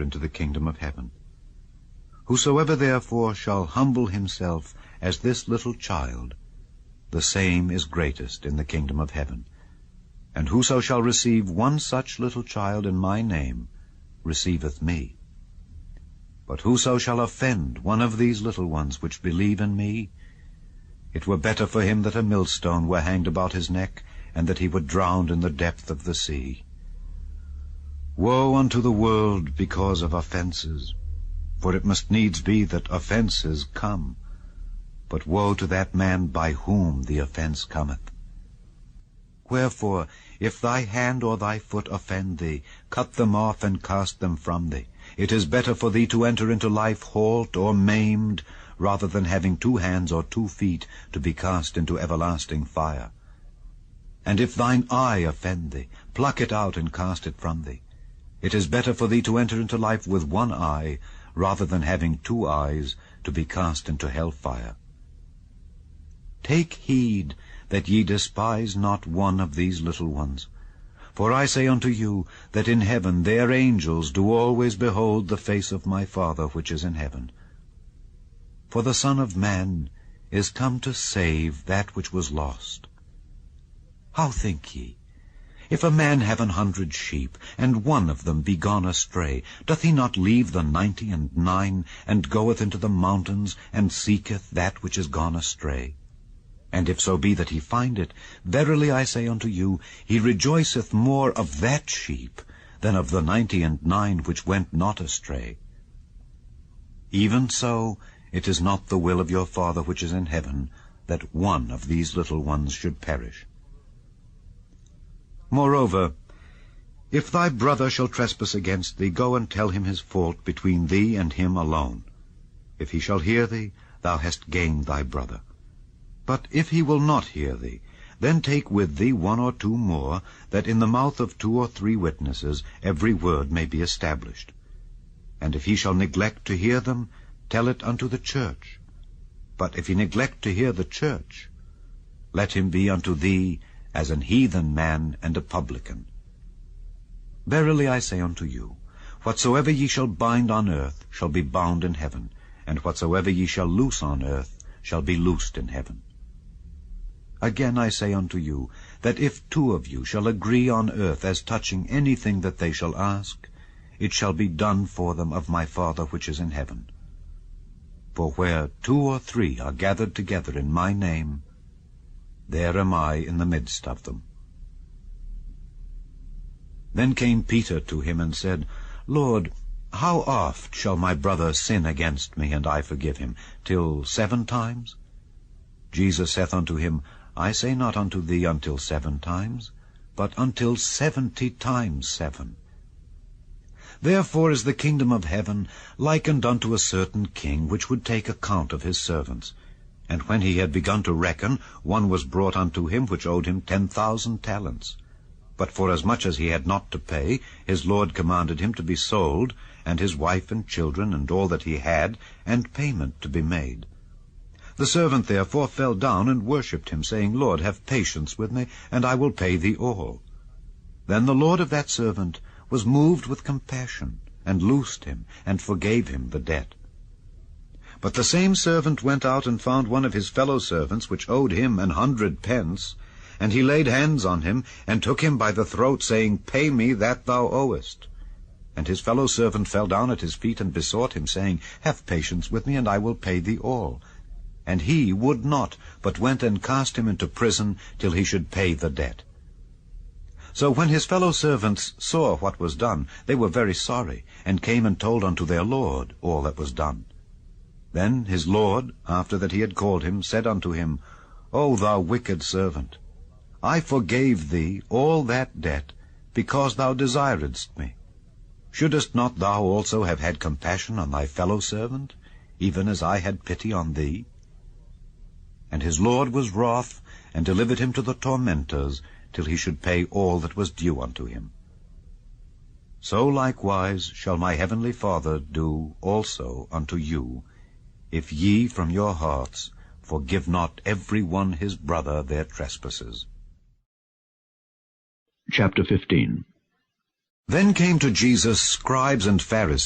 into the kingdom of heaven. Whosoever therefore shall humble himself as this little child, the same is greatest in the kingdom of heaven. And whoso shall receive one such little child in my name receiveth me. But whoso shall offend one of these little ones which believe in me, it were better for him that a millstone were hanged about his neck, and that he were drowned in the depth of the sea. Woe unto the world because of offenses, for it must needs be that offenses come. But woe to that man by whom the offense cometh. Wherefore, if thy hand or thy foot offend thee, cut them off and cast them from thee. It is better for thee to enter into life halt or maimed, rather than having 2 hands or 2 feet to be cast into everlasting fire. And if thine eye offend thee, pluck it out and cast it from thee. It is better for thee to enter into life with 1 eye, rather than having 2 eyes to be cast into hellfire. Take heed that ye despise not one of these little ones. For I say unto you, that in heaven their angels do always behold the face of my Father which is in heaven. For the Son of Man is come to save that which was lost. How think ye? If a man have 100 sheep, and one of them be gone astray, doth he not leave the 99, and goeth into the mountains, and seeketh that which is gone astray? And if so be that he find it, verily I say unto you, he rejoiceth more of that sheep than of the 99 which went not astray. Even so, it is not the will of your Father which is in heaven, that one of these little ones should perish. Moreover, if thy brother shall trespass against thee, go and tell him his fault between thee and him alone. If he shall hear thee, thou hast gained thy brother. But if he will not hear thee, then take with thee 1 or 2 more, that in the mouth of 2 or 3 witnesses every word may be established. And if he shall neglect to hear them, tell it unto the church. But if he neglect to hear the church, let him be unto thee as an heathen man and a publican. Verily I say unto you, whatsoever ye shall bind on earth shall be bound in heaven, and whatsoever ye shall loose on earth shall be loosed in heaven. Again I say unto you, that if 2 of you shall agree on earth as touching anything that they shall ask, it shall be done for them of my Father which is in heaven. For where 2 or 3 are gathered together in my name, there am I in the midst of them. Then came Peter to him and said, Lord, how oft shall my brother sin against me, and I forgive him? Till 7 times? Jesus saith unto him, I say not unto thee until 7 times, but until 70 times 7. Therefore is the kingdom of heaven likened unto a certain king, which would take account of his servants. And when he had begun to reckon, one was brought unto him which owed him 10,000 talents. But forasmuch as he had not to pay, his lord commanded him to be sold, and his wife and children, and all that he had, and payment to be made. The servant therefore fell down and worshipped him, saying, Lord, have patience with me, and I will pay thee all. Then the lord of that servant was moved with compassion, and loosed him, and forgave him the debt. But the same servant went out and found one of his fellow servants, which owed him 100 pence, and he laid hands on him, and took him by the throat, saying, Pay me that thou owest. And his fellow servant fell down at his feet, and besought him, saying, Have patience with me, and I will pay thee all. And he would not, but went and cast him into prison, till he should pay the debt. So when his fellow servants saw what was done, they were very sorry, and came and told unto their lord all that was done. Then his lord, after that he had called him, said unto him, O thou wicked servant, I forgave thee all that debt, because thou desiredst me. Shouldest not thou also have had compassion on thy fellow servant, even as I had pity on thee? And his lord was wroth, and delivered him to the tormentors, till he should pay all that was due unto him. So likewise shall my heavenly Father do also unto you, if ye from your hearts forgive not every one his brother their trespasses. Chapter 15. Then came to Jesus scribes and Pharisees,